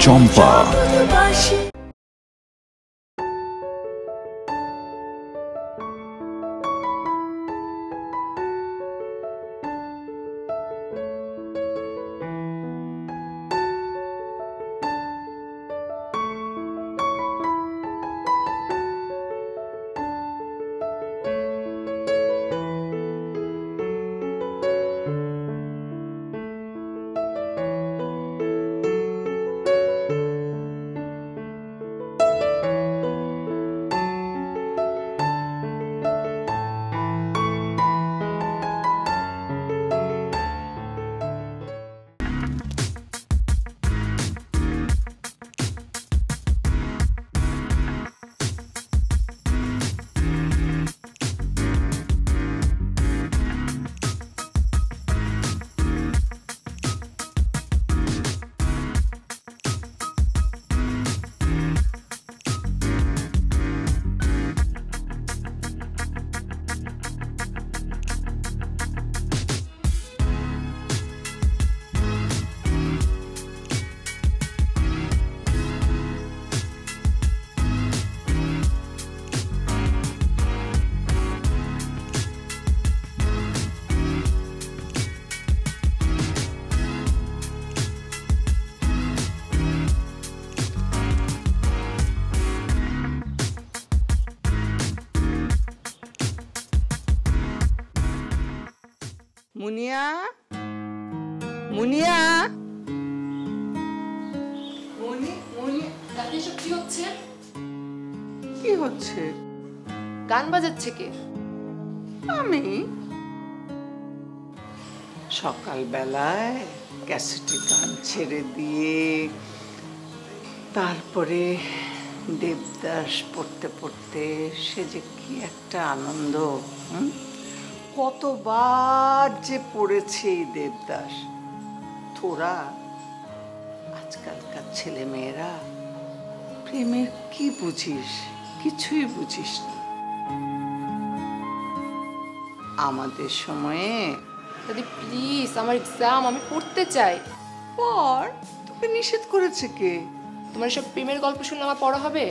চম্পা। মুনিয়া, মুনিয়া, দাদি এসব কি হচ্ছে? কি হচ্ছে? গান বাজাচ্ছে কে? আমি সকালবেলায় ক্যাসেটে গান ছেড়ে দিয়ে তারপরে দেবদাস পড়তে পড়তে সে যে কি একটা আনন্দ। কতবার যে পড়েছে এই দেবদাস। তোরা আজকালকার ছেলে মেয়েরা প্রেমের কি বুঝিস? কিছুই বুঝিস না। আমাদের সময়ে দাদি প্লিজ, আমার এক্সাম, আমি পড়তে চাই। পর তোকে নিষেধ করেছে কে? তোমার এসব প্রেমের গল্প শুনলে আমার পড়া হবে?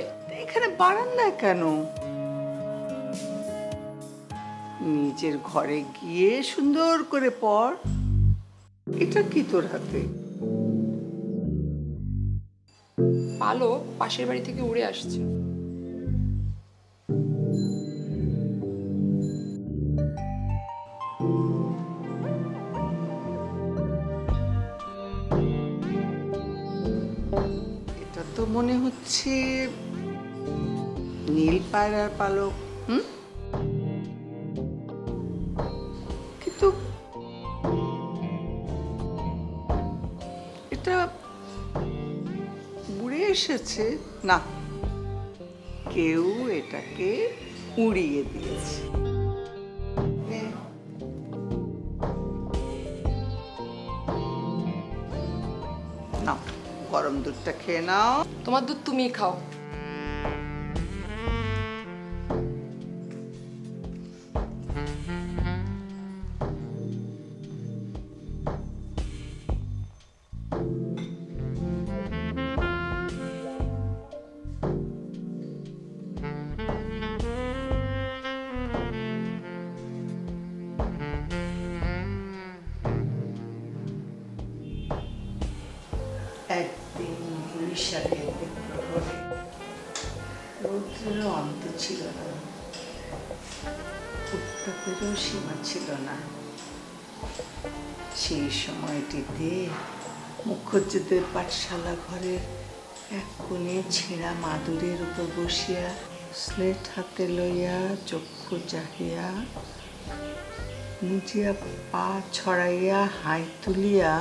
এখানে বারান্দায় কেন? নিজের ঘরে গিয়ে সুন্দর করে পড়। এটা কি তোর হাতে? পালো পাশের বাড়ি থেকে উড়ে আসছে। এটা তো মনে হচ্ছে নীল পায়রার পালক। কিন্তু এটা উড়ে এসেছে না, কেউ এটাকে উড়িয়ে দিয়েছে। নাও, গরম দুধটা খেয়ে নাও। তোমার দুধ তুমিই খাও। একদিন বৈশাখের প্রহরে রৌদ্রেরও অন্ত ছিল না, উত্তাপেরও সীমা ছিল না। সেই সময়টিতে মুখুজ্জেদের পাঠশালা ঘরের এক কোণে ছেঁড়া মাদুরের উপর বসিয়া স্লেট হাতে লইয়া চক্ষু চাহিয়া মুজিয়া পা ছড়াইয়া হাই তুলিয়া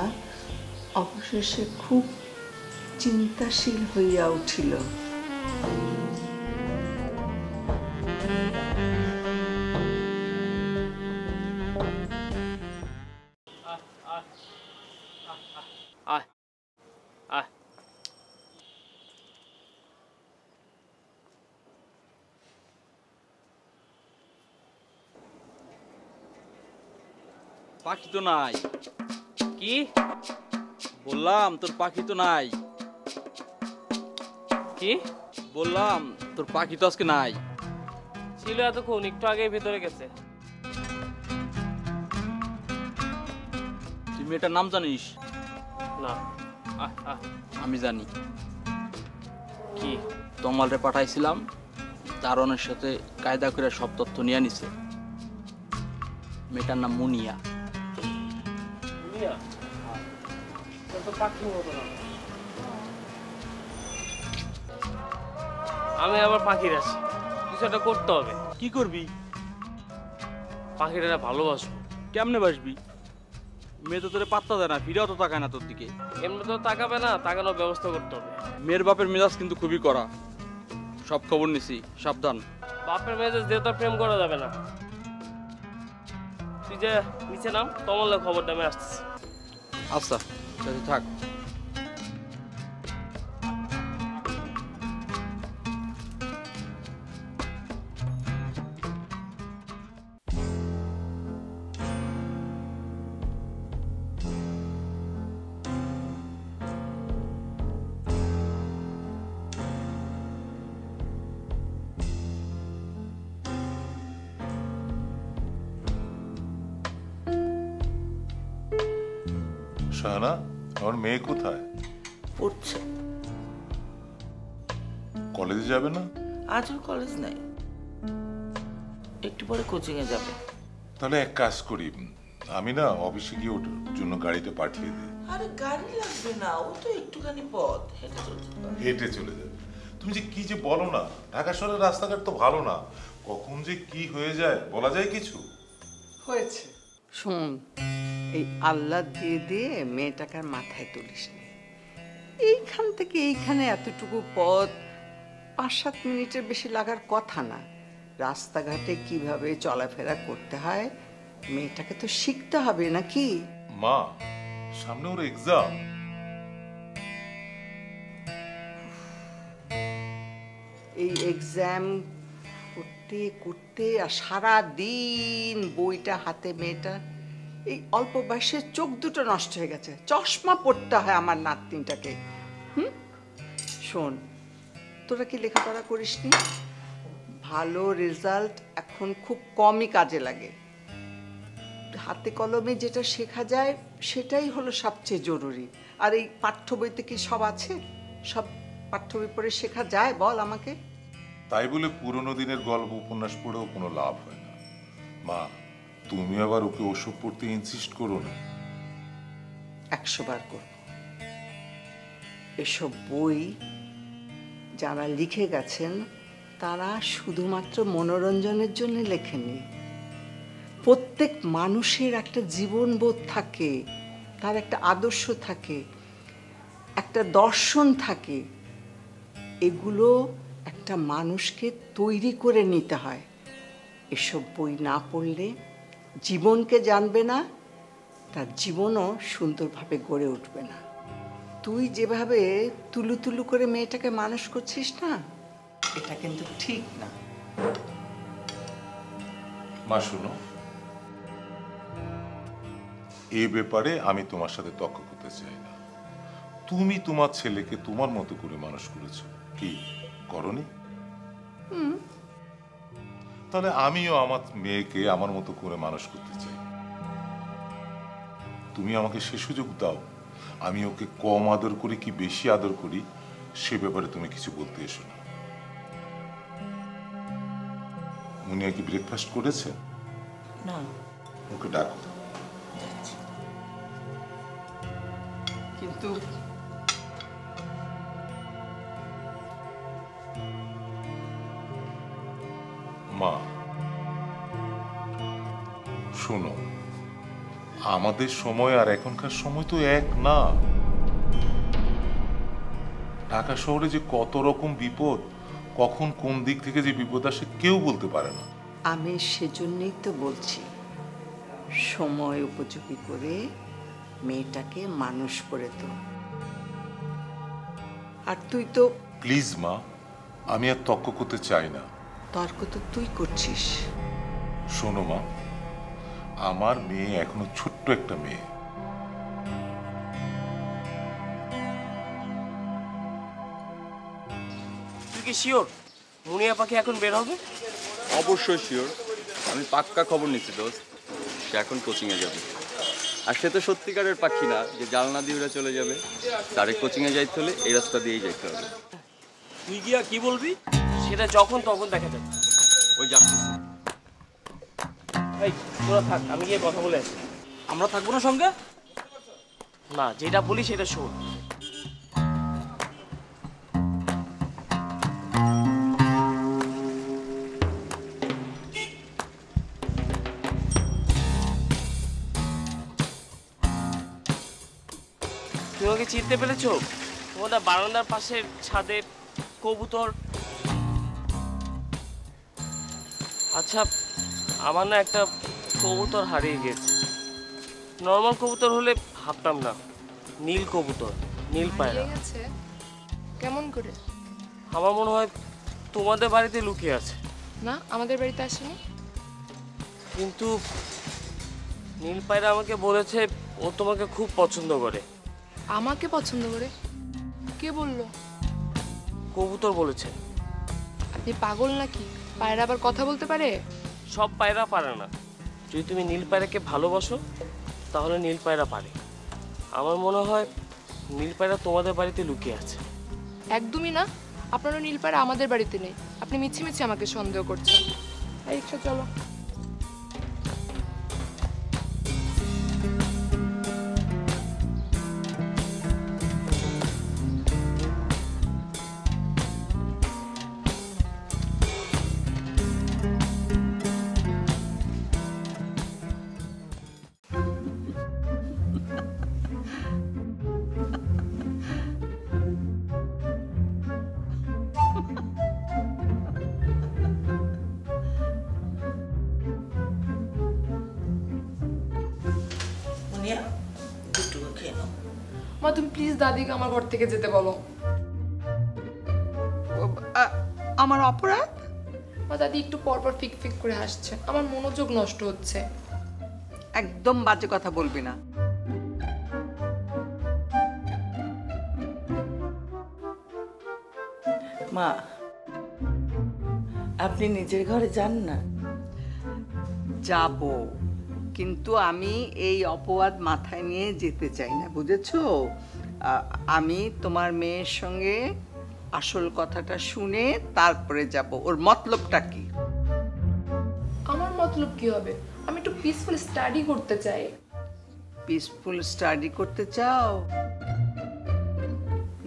অবশেষে খুব চিন্তাশীল হইয়া উঠিল। পাখি তো নাই। কি বললাম? তোর পাখি তো নাই। কি বললাম তোর পাখি তো আজকে নাই। ছিল এতক্ষণ, একটু আগে ভেতরে গেছে। তুই মেয়েটার নাম জানিস? না। আহ আহ আমি জানি। কি? তমালরে পাঠাইছিলাম, দারোয়ানের সাথে কায়দা করে সব তথ্য নিয়ে নিছে। মেয়েটার নাম মুনিয়া। মিয়া? তোর তো পাখির মতো না। আমি আবার পাখির আছি, কিছু একটা করতে হবে। কি করবি? পাখিটা ভালোবাসবো। কেমনে বাসবি? মেয়ে তো তোরে পাত্তা দেয় না, ফিরেও তো তাকায় না তোর দিকে। এমনি তো তাকাবে না, তাকানোর ব্যবস্থা করতে হবে। মেয়ের বাপের মেজাজ কিন্তু খুবই কড়া, সব খবর নিছি, সাবধান। বাপের মেজাজ দিয়ে তো প্রেম করা যাবে না। তুই যে নিচে নাম, তমলে খবরটা আমি আসতেছি। আচ্ছা তাহলে থাক। শাহানা, আমার মেয়ে কোথায়? পড়ছে। কলেজে যাবে না? আজ ওর কলেজ নাই, একটু পরে কোচিং এ যাবে। তাহলে এক কাজ করি, আমি না অফিসে গিয়ে ওর জন্য গাড়িটা পাঠিয়ে দিই। আরে গাড়ি লাগবে না, ও তো একটুখানি পথ হেঁটে চলছে। হেঁটে চলে যাবে? তুমি যে কি যে বলো না, ঢাকা শহরের রাস্তাঘাট তো ভালো না, কখন যে কি হয়ে যায় বলা যায় কিছু? হয়েছে। শোন, এই আল্লাহ দিয়ে দিয়ে মেয়েটাকে আর মাথায় তুলিস নি। এইখান থেকে এইখানে এতটুকু পথ 5-7 মিনিটের বেশি লাগার কথা না। রাস্তাঘাটে কিভাবে চলাফেরা করতে হয় মেয়েটাকে তো শিখতে হবে নাকি? মা, সামনে ওর এক্সাম। এই এক্সাম করতে করতে আর সারা দিন বইটা হাতে মেয়েটা, এই অল্প বয়সে চোখ দুটো নষ্ট হয়ে গেছে, চশমা পড়তে হয় আমার নাতনিটাকে। শোন, তোরা কি লেখাপড়া করিসনি? ভালো রেজাল্ট এখন খুব কমই কাজে লাগে। হাতে কলমে যেটা শেখা যায় সেটাই হলো সবচেয়ে জরুরি। আর এই পাঠ্য বইতে কি সব আছে? সব পাঠ্য বই পড়ে শেখা যায়? বল আমাকে। তাই বলে পুরোনো দিনের গল্প উপন্যাস পড়েও কোনো লাভ হয় না। মা, তুমি আবার ওকে ওসব পড়তে ইনসিস্ট করো না। 100 বার করব। এসব বই যারা লিখে গেছেন তারা শুধুমাত্র মনোরঞ্জনের জন্য লেখেনি। প্রত্যেক মানুষের একটা জীবনবোধ থাকে, তার একটা আদর্শ থাকে, একটা দর্শন থাকে। এগুলো একটা মানুষকে তৈরি করে নিতে হয়। এসব বই না পড়লে জীবনকে জানবে না, তার জীবনও সুন্দরভাবে গড়ে উঠবে না। তুই যেভাবে তুলু তুলু করে মেয়েটাকে মানুষ করছিস না, এটা কিন্তু ঠিক না। মা শোনো, এই ব্যাপারে আমি তোমার সাথে তর্ক করতে চাই না। তুমি তোমার ছেলেকে তোমার মতো করে মানুষ করেছো, কি করনি? তাহলে আমিও আমার মেয়েকে আমার মতো করে মানুষ করতে চাই। তুমি আমাকে সে সুযোগ দাও। আমি ওকে কম আদর করি কি বেশি আদর করি সে ব্যাপারে তুমি কিছু বলতে এসো না। মুনিয়া কি ব্রেকফাস্ট করেছে? না। ওকে ডাকো। কিন্তু মা শোনো, আমাদের সময় আর এখনকার সময় তো এক না। ঢাকা শহরে যে কত রকম বিপদ, কখন কোন দিক থেকে যে বিপদ আসে কেউ বলতে পারে না। আমি সেজন্যই তো বলছি, সময় উপযোগী করে মেয়েটাকে মানুষ করে তো। আর তুই তো প্লিজ মা, আমি আর তর্ক করতে চাই না। তর্ক তো তুই করছিস। শোনো মা, আমার মেয়ে এখনো ছোট্ট একটা মেয়ে। কি শিওর মুনিয়া পাখি এখন বের হবে? অবশ্যই শিওর, আমি পাক্কা খবর নিচ্ছি দোস্ত। সে এখন কোচিংয়ে যাবে। আর সে তো সত্যিকারের পাখি না যে জানলা দিয়ে ওরা চলে যাবে। তারে কোচিংয়ে যাইতে হলে এই রাস্তা দিয়েই যাইতে হবে। তুই গিয়া কি বলবি? সেটা যখন তখন দেখা যাবে। ওই যাচ্ছে। এই তোরা থাক, আমি গিয়ে কথা বলে আসি। আমরা থাকবো না সঙ্গে? না, যেটা বলি সেটা শোন। তুমি ওকে চিনতে পেরেছো? তোমাদের বারান্দার পাশের ছাদে কবুতর। আচ্ছা, আমার না একটা কবুতর হারিয়ে গেছে। নর্মাল কবুতর হলে ভাবতাম না, নীল কবুতর, নীল পায়রা। হারিয়ে গেছে? কেমন করে? আমার মনে হয় তোমাদের বাড়িতে লুকিয়ে আছে। না, আমাদের বাড়িতে আসেনি। কিন্তু নীল পায়রা আমাকে বলেছে ও তোমাকে খুব পছন্দ করে। আমাকে পছন্দ করে? কে বললো? কবুতর বলেছে। আপনি পাগল নাকি? পায়রা আবার কথা বলতে পারে? সব পায়রা পারে না। যদি তুমি নীল পায়রাকে ভালোবাসো তাহলে নীল পায়রা পারে। আমার মনে হয় নীল পায়রা তোমাদের বাড়িতে লুকিয়ে আছে। একদমই না। আপনারও নীল পায়রা আমাদের বাড়িতে নেই। আপনি মিছি মিছি আমাকে সন্দেহ করছেন। এই রিক্সা চলো। মুনিয়া দুটো খেয়ে নাও। মা, তুমি প্লিজ দাদিকে আমার ঘর থেকে যেতে বলো। আমার অপরাধ? মা, দাদি একটু পর পর ফিক ফিক করে হাসছে। আমার মনোযোগ নষ্ট হচ্ছে। একদম বাজে কথা বলবি না। মা, আপনি নিজের ঘরে যান না। যাব, কিন্তু আমি এই অপবাদ মাথায় নিয়ে যেতে চাই না, বুঝেছো? আমি তোমার মেয়ের সঙ্গে আসল কথাটা শুনে তারপরে যাব। ওর মতলবটা কি? আমার মতলব কি হবে? আমি একটু পিসফুল স্টাডি করতে চাই। পিসফুল স্টাডি করতে চাও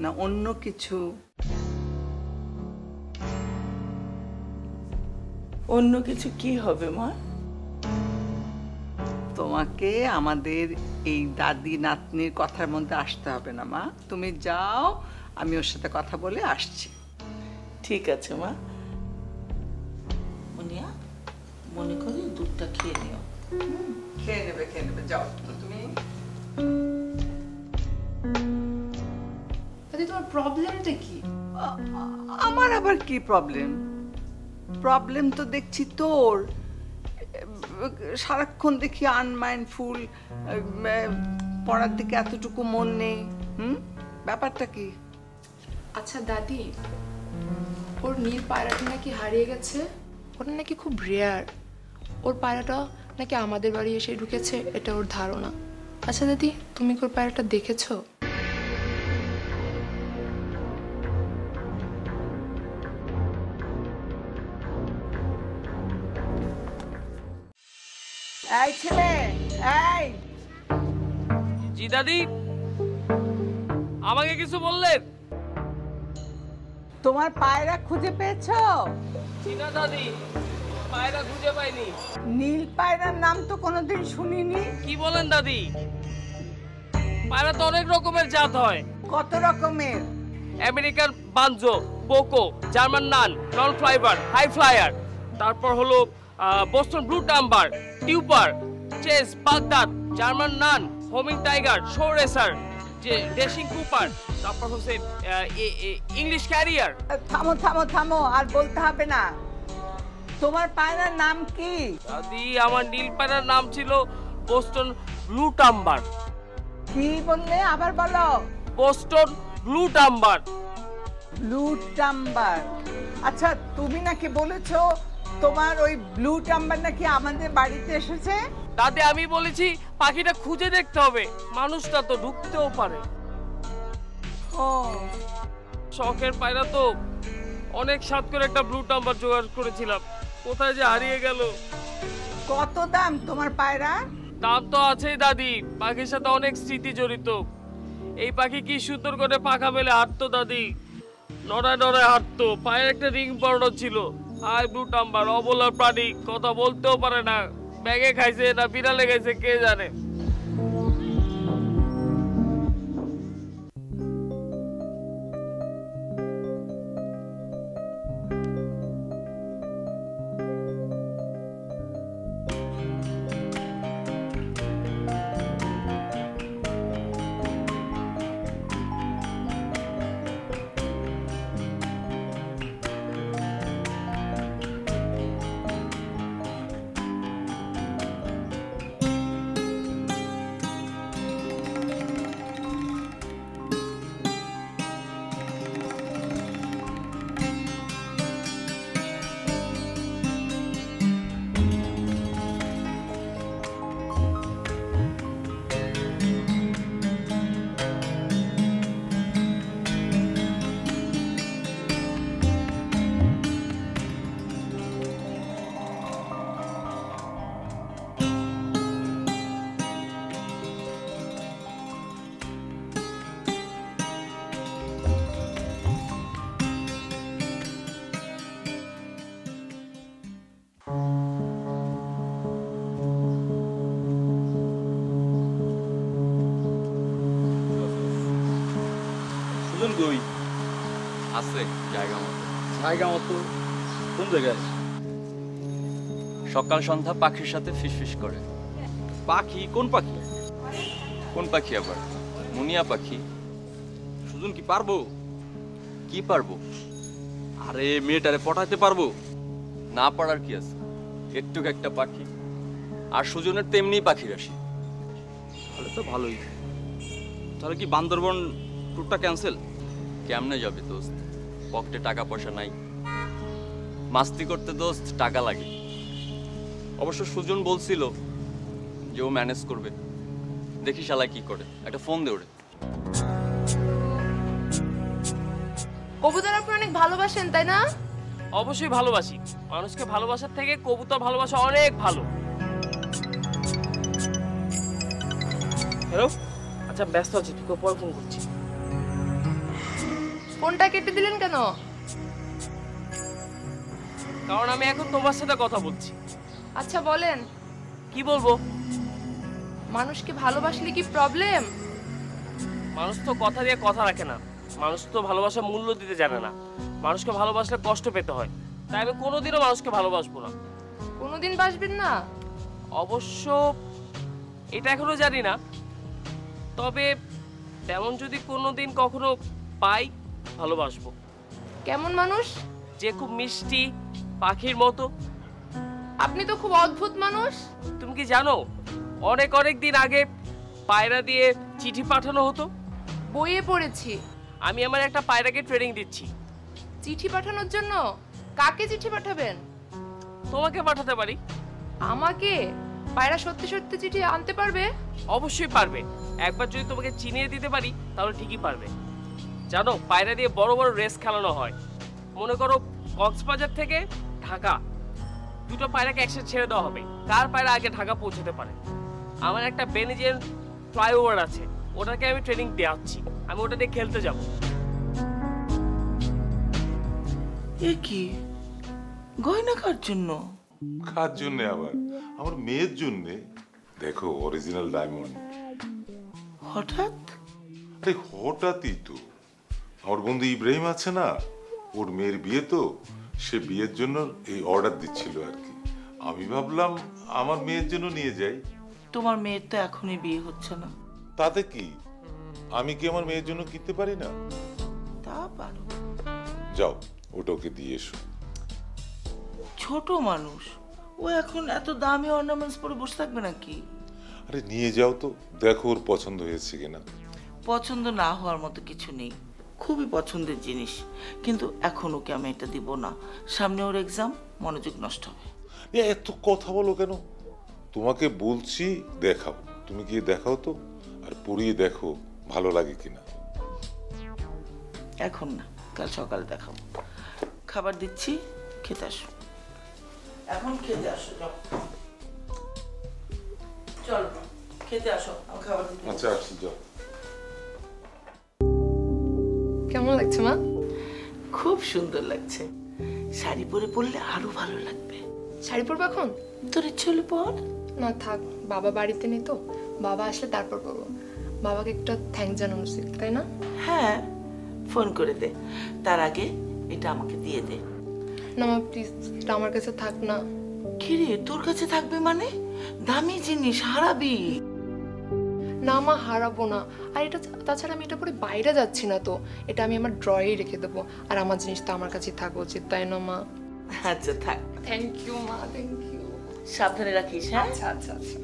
না অন্য কিছু? অন্য কিছু কি হবে মা? তোমাকে আমাদের এই দাদি নাতনির কথার মধ্যে আসতে হবে না মা। তুমি যাও, আমি ওর সাথে কথা বলে আসছি। ঠিক আছে মা। মুনিয়া, মনে করি দুধটা খেয়ে নিও। খেয়ে নেবে, যাও তুমি। দাদি, তোমার প্রবলেমটা কি? আমার আবার কি প্রবলেম? প্রবলেম তো দেখছি তোর। সারাক্ষণ দেখি আনমাইন্ডফুল, পড়ার দিকে এতটুকু মন নেই। ব্যাপারটা কি? আচ্ছা দাদি, ওর নীল পায়রাটা নাকি হারিয়ে গেছে। ওটা নাকি খুব রেয়ার। ওর পায়রাটা নাকি আমাদের বাড়ি এসে ঢুকেছে, এটা ওর ধারণা। আচ্ছা দাদি, তুমি কি ওর পায়রাটা দেখেছো? এই ছেলে, এই জি দাদি, আমাকে কিছু বললেন? তোমার পায়রা খুঁজে পেয়েছো? জি না দাদি, পায়রা খুঁজে পাইনি। নীল পায়রার নাম তো কোনোদিন শুনিনি। কি বলেন দাদি? পায়রা তো অনেক রকমের জাত হয়। কত রকমের? আমেরিকান বানজো, পোকো, জার্মান নান, নন ফ্লাইবার, হাই ফ্লায়ার, তারপর হলো বোস্টন ব্লু টাম্বার, টিউপার, চেস, Baghdad, German nun, homing tiger, show racer, যে ডেশিং কুপার, তারপর হচ্ছে ইংলিশ ক্যারিয়ার। থামো থামো থামো, আর বলতে হবে না। তোমার পায়রার নাম কি? দাদি, আমার নীল পায়রার নাম ছিল বোস্টন ব্লু টাম্বার। কি বললে? আবার বলো। Boston blue tumbler. Blue tumbler. আচ্ছা, তুমি নাকি বলেছো তোমার ওই ব্লু টাম্বার নাকি আমাদের বাড়িতে এসেছে? তাতে আমি বলেছি পাখিটা খুঁজে দেখতে হবে, মানুষটা তো ঢুকতেও পারে। ও, শখের পায়রা তো, অনেক স্বাদ করে একটা ব্লু টাম্বার জোগাড় করেছিলাম, কোথায় যে হারিয়ে গেল। কত দাম তোমার পায়রা? দাম তো আছেই দাদি, পাখির সাথে অনেক স্মৃতি জড়িত। এই পাখি কি সুন্দর করে পাখা মেলে হাঁটতো দাদি, নড়ায় নড়ায় হাঁটতো, পায়ের একটা রিং পরানো ছিল। আর ব্লু টাম্বার অবলার প্রাণী, কথা বলতেও পারে না, ব্যাগে খাইছে না বিড়ালে খাইছে কে জানে। সুজন কই? আছে জায়গা মতো। জায়গা মতো? কোন জায়গায়? সকাল সন্ধ্যা পাখির সাথে ফিসফিস করে। পাখি? কোন পাখি? কোন পাখি আবার? মুনিয়া পাখি। সুজন কি পারবো? কি পারবো? আরে মেয়েটারে পটাইতে পারবো, না পারার কি আছে? একটুক একটা পাখি, আর সুজনের তেমনি পাখি রাশি। তাহলে তো ভালোই। তাহলে কি বান্দরবন ট্যুরটা ক্যান্সেল? কেমনে যাবে দোস্ত, পকেটে টাকা পয়সা নাই। মাস্তি করতে দোস্ত টাকা লাগে। অবশ্য সুজন বলছিল যে ও ম্যানেজ করবে, দেখি শালা কি করে। একটা ফোন দে ওরে। কবুতর আপনি অনেক ভালোবাসেন তাই না? অবশ্যই ভালোবাসি, মানুষকে ভালোবাসার থেকে কবুতর ভালোবাসা অনেক ভালো। হ্যালো, আচ্ছা ব্যস্ত আছি, তোকে পরে ফোন করছি। ফোনটা কেটে দিলেন কেন? কারণ আমি এখন তোমার সাথে কথা বলছি। আচ্ছা বলেন। কি বলবো? মানুষকে ভালোবাসলে কি প্রবলেম? মানুষ তো কথা দিয়ে কথা রাখে না, মানুষ তো ভালোবাসার মূল্য দিতে জানে না। মানুষকে ভালোবাসলে কষ্ট পেতে হয়, তাই আমি কোনোদিনও মানুষকে ভালোবাসবো না। কোনোদিন বাসবেন না? অবশ্য এটা এখনো জানি না, তবে তেমন যদি কোনোদিন কখনো পাই ভালোবাসবো। কেমন মানুষ? যে খুব মিষ্টি, পাখির মতো। আপনি তো খুব অদ্ভুত মানুষ। তুমি কি জানো অনেক অনেক দিন আগে পায়রা দিয়ে চিঠি পাঠানো হতো? বইয়ে পড়েছি। আমি আমার একটা পায়রাকে ট্রেনিং দিচ্ছি। চিঠি পাঠানোর জন্য? কাকে চিঠি পাঠাবেন? তোমাকে পাঠাতে পারি। আমাকে? পায়রা সত্যি সত্যি চিঠি আনতে পারবে? অবশ্যই পারবে, একবার যদি তোমাকে চিনিয়ে দিতে পারি তাহলে ঠিকই পারবে। জানো পায়রা দিয়ে বড় বড় রেস খেলানো হয়। মনে করো কক্সবাজার থেকে ঢাকা, দুটো পায়রাকে একসাথে ছেড়ে দেওয়া হবে, কার পায়রা আগে ঢাকা পৌঁছতে পারে। আমার একটা বেনিজিয়ান ফ্লাইওভার আছে, ওটাকে আমি ট্রেনিং দেওয়াচ্ছি, আমি ওটা দিয়ে খেলতে যাব। এ কি গয়না কার জন্য? কার জন্য আবার? আমার মেয়ের জন্য। দেখো অরিজিনাল ডায়মন্ড। হঠাৎ? আরে হঠাৎই তো, আমার বন্ধু ইব্রাহিম আছে না, ওর মেয়ের বিয়ে তো, সে বিয়ের জন্য এই অর্ডার দিচ্ছিল আর কি। আমি ভাবলাম আমার মেয়ের জন্য নিয়ে যাই। তোমার মেয়ের তো এখনই বিয়ে হচ্ছে না। তাতে কি, আমি কি আমার মেয়ের জন্য কিনতে পারি না? তা পারো। যাও ওটা ওকে দিয়ে এসো। ছোট মানুষ, ও এখন এত দামি অর্নামেন্টস পরে বসে থাকবে নাকি? আরে নিয়ে যাও তো, দেখো ওর পছন্দ হয়েছে কিনা। পছন্দ না হওয়ার মতো কিছু নেই, খুবই পছন্দের জিনিস, কিন্তু এখন ওকে আমি এটা দিব না। সামনে ওর এক্সাম, মনোযোগ নষ্ট হবে। এত কথা বলো কেন? তোমাকে বলছি দেখাও, তুমি গিয়ে দেখাও তো, আর পড়িয়ে দেখো ভালো লাগে কিনা। এখন না, কাল সকালে দেখাবো। খাবার দিচ্ছি, খেতে আসো। এখন খেতে আসো, যাও। চলো খেতে আসো, আমি খাবার দিচ্ছি। আচ্ছা আসছি, যাও। কেমন লাগছে মা? খুব সুন্দর লাগছে। শাড়ি পরে পরলে আরো ভালো লাগবে। শাড়ি পরবো এখন? তোর ইচ্ছে হলে পর। না থাক, বাবা বাড়িতে নেই তো, বাবা আসলে তারপর পরবো। বাবাকে একটা থ্যাঙ্ক জানানো উচিত, তাই না? হ্যাঁ, ফোন করে দে। তার আগে এটা আমাকে দিয়ে দে। না মা প্লিজ, এটা আমার কাছে থাক না। কিরে, তোর কাছে থাকবে মানে? দামি জিনিস হারাবি। না মা, হারাবো না। আর এটা তাছাড়া আমি এটা পরে বাইরে যাচ্ছি না তো, এটা আমি আমার ড্রয়েই রেখে দেবো। আর আমার জিনিসটা আমার কাছেই থাকা উচিত, তাই না মা? আচ্ছা থাক। থ্যাংক ইউ মা, থ্যাংক ইউ। সাবধানে রাখিস। হ্যাঁ, আচ্ছা আচ্ছা আচ্ছা।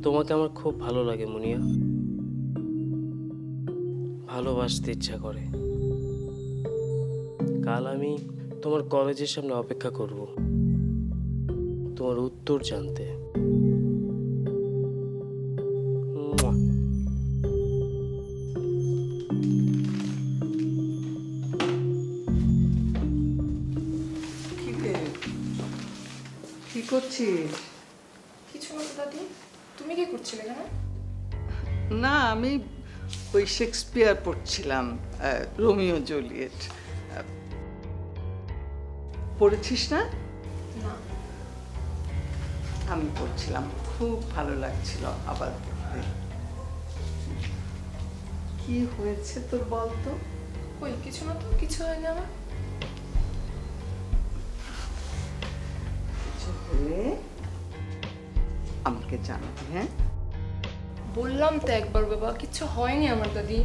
তোমাকে আমার খুব ভালো লাগে মুনিয়া, ভালোবাসতে ইচ্ছা করে। কাল আমি তোমার কলেজের সামনে অপেক্ষা করব তোমার উত্তর জানতে। মুয়া। কি করছিস? কিছু না তো দাদি, তুমি কি করছিলে কেন? না, আমি ওই শেক্সপিয়ার পড়ছিলাম, রোমিও জুলিয়েট। পড়েছিস না? না। আমি পড়ছিলাম, খুব ভালো লাগছিল আবার পড়তে। কি হয়েছে তোর বলতো? ওই কিছু না তো, কিছু হয়নি আমার। কিছু হলে আমাকে জানাবি। হ্যাঁ, বললাম তো একবার বাবা, কিছু হয়নি আমার দাদি।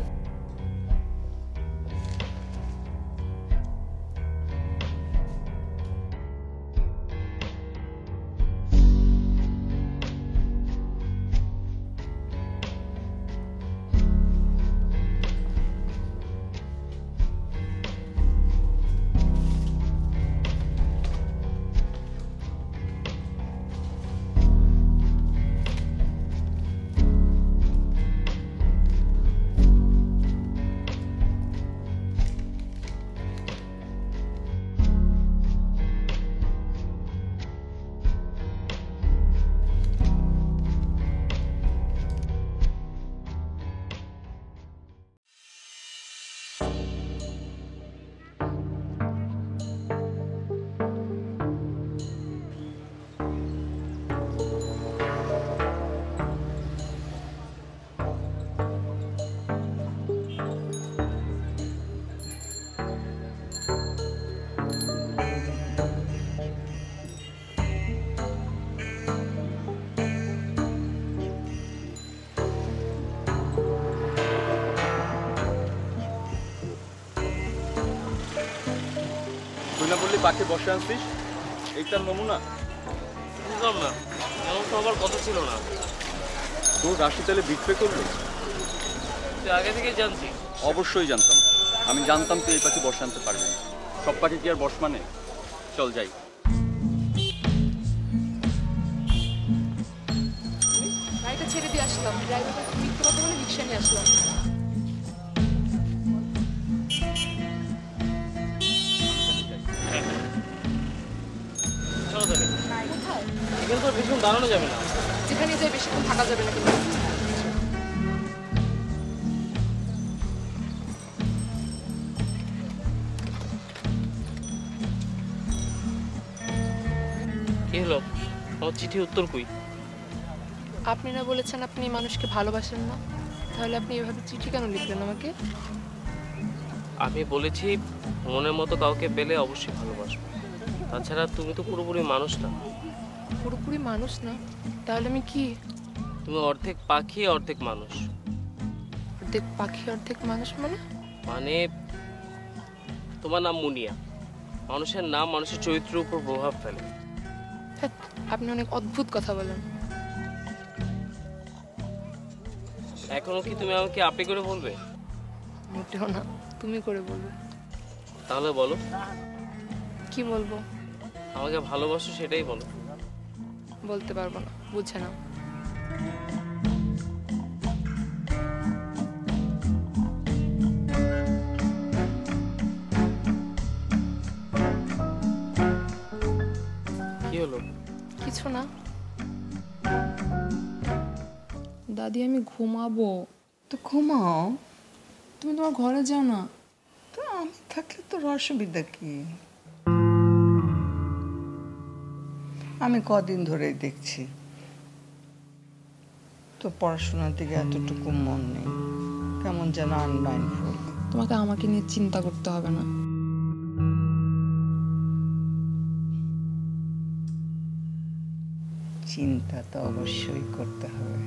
তুই না বললি পাখি বসে আনছিস, এইটার নমুনা? বুঝলাম না, এমন তো আমার কথা ছিল না। তোর রাশি তাহলে বিক্রি করলো? তুই আগে থেকে জানছি? অবশ্যই জানতাম। আমি জানতাম তুই এই পাখি বসে আনতে পারবি না। সব পাখি কি আর বস মানে? চল যাই। গাড়িটা ছেড়ে দিয়ে আসলাম, ড্রাইভারকে মিথ্যে কথা বলে রিক্সা নিয়ে আসলাম। চলো তাহলে। কোথায়? এখানে তো বেশিক্ষণ দাঁড়ানো যাবে না। যেখানে যাই বেশিক্ষণ থাকা যাবে না কিন্তু। কি হলো, আমার চিঠি উত্তর কই? আপনি না বলেছেন আপনি মানুষকে ভালোবাসেন না, তাহলে আপনি এভাবে চিঠি কেন লিখলেন আমাকে? আমি বলেছি মনের মতো কাউকে পেলে অবশ্যই ভালোবাসবো। তাছাড়া তুমি তো পুরোপুরি মানুষ না। পুরোপুরি মানুষ না? তাহলে আমি কি? তুমি অর্ধেক পাখি অর্ধেক মানুষ। অর্ধেক পাখি অর্ধেক মানুষ মানে? মানে তোমার নাম মুনিয়া। মানুষের নাম মানুষের চরিত্রের উপর প্রভাব ফেলে। হ্যাঁ, আপনি অনেক অদ্ভুত কথা বলেন। এখনো কি তুমি আমাকে আপনি করে বলবে? মোটেও না, তুমি করে বলবে। তাহলে বলো, কি বলবো? আমাকে ভালোবাসো সেটাই বলো। বলতে পারবো না, বুঝে নাও। কি হলো? কিছু না দাদি, আমি ঘুমাবো। তো ঘুমাও। তুমি তোমার ঘরে যাও না। তো আমি থাকলে তোর অসুবিধা কি? আমি কদিন ধরেই দেখছি তো পড়াশোনার দিকে এতটুকু মন নেই, কেমন যেন আনমাইন্ডফুল। তোমাকে আমাকে নিয়ে চিন্তা করতে হবে না। চিন্তা তো অবশ্যই করতে হবে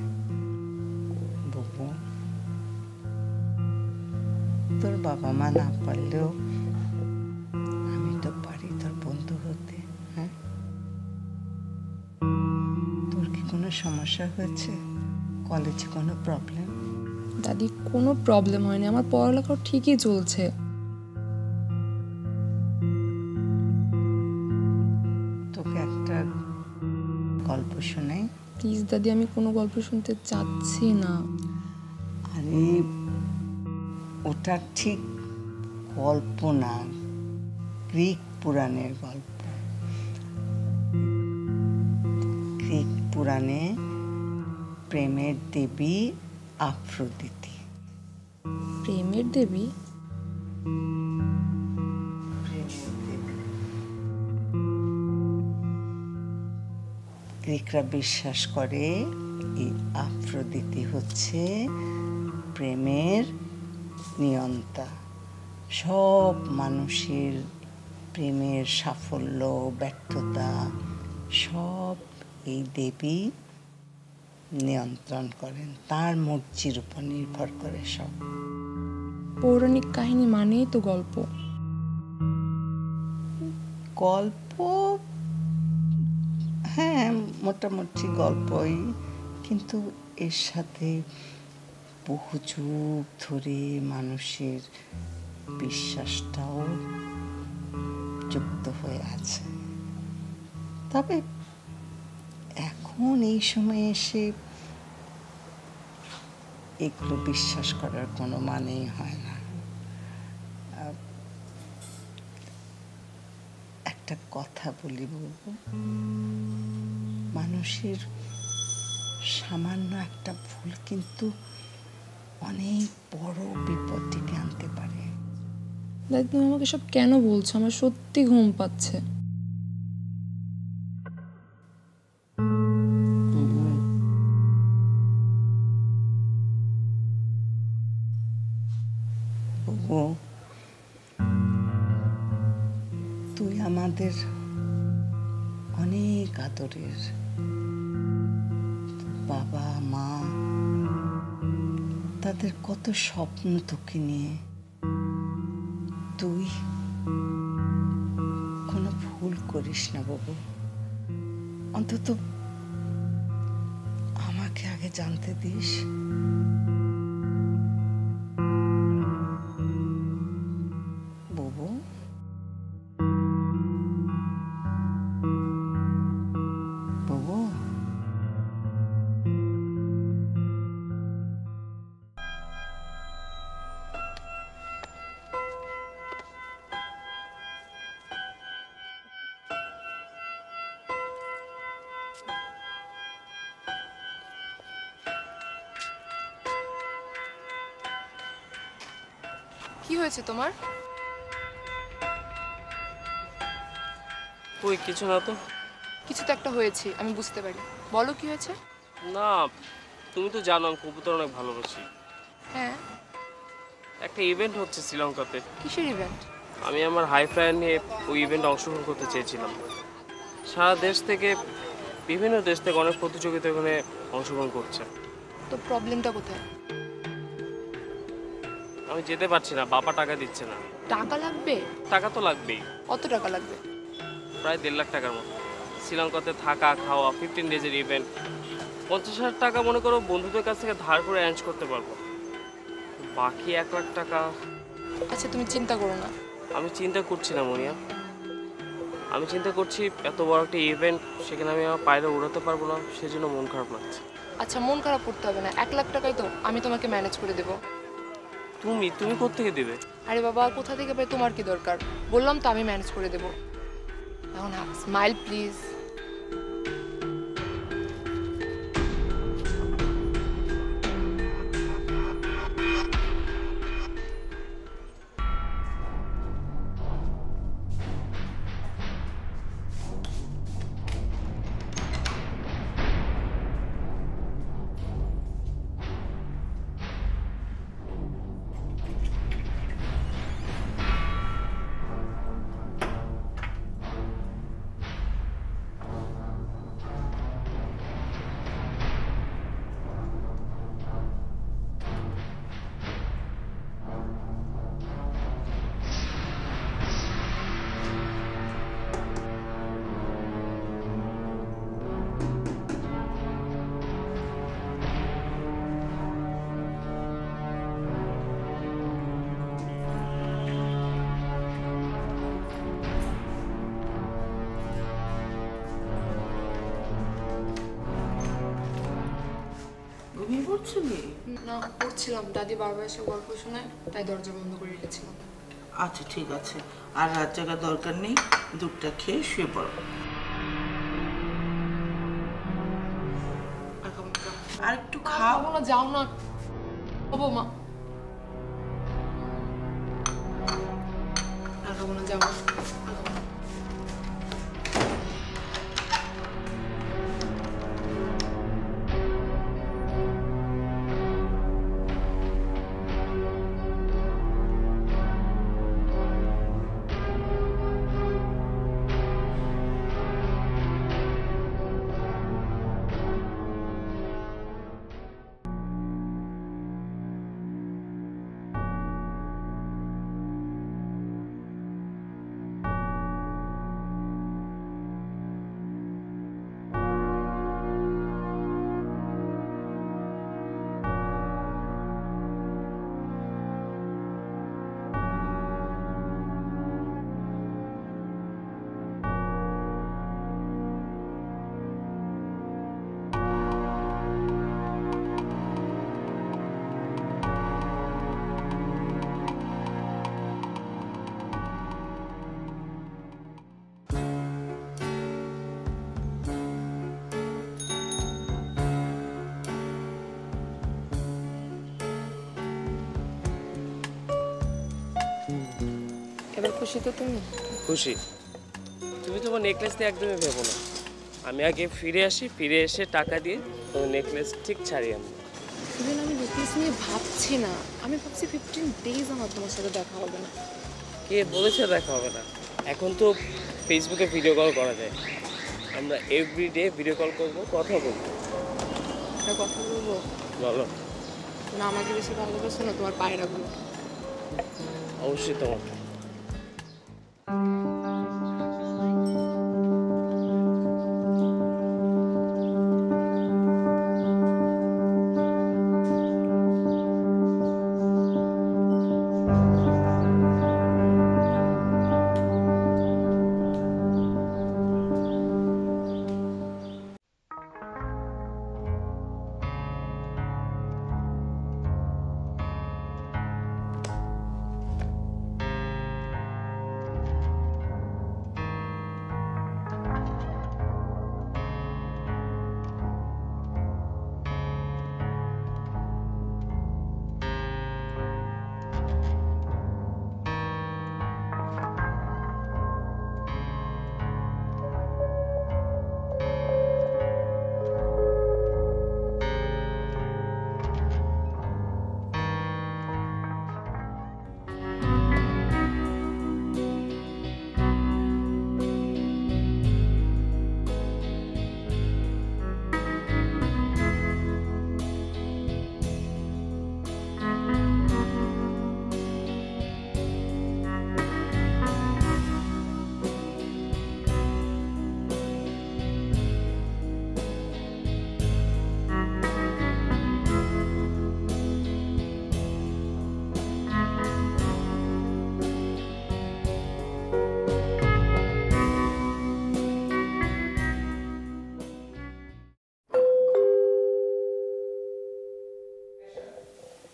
বুবু। তোর বাবা মা না পারলেও আমি তো পারি তোর বন্ধু হতে। হ্যাঁ, তোর কি কোনো সমস্যা হয়েছে? কলেজে কোনো প্রবলেম? দাদি, কোনো প্রবলেম হয়নি, আমার পড়ালেখা ঠিকই চলছে। তোকে একটা গল্প শোনাই? প্লিজ দাদি, আমি কোনো গল্প শুনতে চাচ্ছি না। আরে ওটা ঠিক গল্প না, গ্রিক পুরাণের গল্প। গ্রিক পুরাণে প্রেমের দেবী আফ্রোদিতি। প্রেমের দেবী? গ্রিকরা বিশ্বাস করে এই আফ্রোদিতি হচ্ছে প্রেমের নিয়ন্তা। সব মানুষের প্রেমের সাফল্য ব্যর্থতা সব এই দেবী নিয়ন্ত্রণ করেন, তার মর্জির উপর নির্ভর করে সব। পৌরাণিক কাহিনী মানেই তো গল্প। গল্প, হ্যাঁ মোটামুটি গল্পই, কিন্তু এর সাথে বহু যুগ ধরে মানুষের বিশ্বাসটাও যুক্ত হয়ে আছে। তবে এখন এই সময়ে এসে এগুলো বিশ্বাস করার কোনো মানেই হয় না। একটা কথা বলি বলবো, মানুষের সামান্য একটা ভুল কিন্তু অনেক বড় বিপদ ডেকে আনতে পারে। দাদি, তুমি আমাকে সব কেন বলছো? আমার সত্যি ঘুম পাচ্ছে। বুবু, তুই আমাদের অনেক আদরের। বাবা মা তাদের কত স্বপ্ন তোকে নিয়ে, তুই কোনো ভুল করিস না বাবু। অন্তত আমাকে আগে জানতে দিস। বুবু, বুবু, কি হয়েছে তোমার? ওই কিছু না তো। কিছু তো একটা হয়েছে, আমি বুঝতে পারি। বলো কি হয়েছে? না, তুমি তো জানো আমি কবুতর অনেক ভালোবাসি। হ্যাঁ। একটা ইভেন্ট হচ্ছে শ্রীলঙ্কাতে। কিসের ইভেন্ট? আমি আমার হাই ফ্লায়ার নিয়ে ওই ইভেন্টে অংশগ্রহণ করতে চেয়েছিলাম। সারা দেশ থেকে, বিভিন্ন দেশ থেকে অনেক প্রতিযোগিতা ওখানে অংশগ্রহণ করছে। তো প্রবলেমটা কোথায়? আমি যেতে পারছি না, বাবা টাকা দিচ্ছে না। টাকা লাগবে? টাকা তো লাগবেই, কত টাকা লাগবে? প্রায় 1.5 লাখ টাকার মতো। শ্রীলঙ্কাতে থাকা খাওয়া, 15 ডেজের ইভেন্ট। 50,000 টাকা মনে করো বন্ধুদের কাছ থেকে ধার করে অ্যারেঞ্জ করতে পারবো, বাকি 1 লাখ টাকা। আচ্ছা তুমি চিন্তা করো না। আমি চিন্তা করছি না মনিয়া, আমি চিন্তা করছি এত বড় একটা ইভেন্ট, সেখানে আমি আমার পায়রা উড়াতে পারবো না, সেজন্য মন খারাপ লাগছে। আচ্ছা মন খারাপ করতে হবে না, 1 লাখ টাকাই তো আমি তোমাকে ম্যানেজ করে দেবো। তুমি কোত্থেকে দেবে? আরে বাবা, কোথা থেকে পাই, তোমার কি দরকার? বললাম তো আমি ম্যানেজ করে দেবো। এখন স্মাইল প্লিজ। ঘুমিয়ে পড়ছো নি? না, পড়ছিলাম। দাদি বারবার এসে গল্প শোনায়, তাই দরজা বন্ধ করে রেখেছিলাম। আচ্ছা ঠিক আছে, আর রাত জাগার দরকার নেই, দুধটা খেয়ে শুয়ে পড়ো। আর একটু খাও। খাবো না, যাও না। খাবো মা, খাবো না, যাও। এবার খুশি তো তুমি? খুশি। তুমি তোমার নেকলেস দিয়ে একদমই ভেবো না, আমি আগে ফিরে আসি, ফিরে এসে টাকা দিয়ে তোমার নেকলেস ঠিক ছাড়িয়ে আনবো। ইভেন আমি নেকলেস নিয়ে ভাবছি না, আমি ভাবছি 15 ডেজ আমার তোমার সাথে দেখা হবে না। কে বলেছে দেখা হবে না? এখন তো ফেসবুকে ভিডিও কল করা যায়, আমরা এভরিডে ভিডিও কল করবো, কথা বলবো। একটা কথা বলবো? বলো। না, আমাকে বেশি ভালোবাসো না তোমার পায়রাগুলো? অবশ্যই তোমাকে।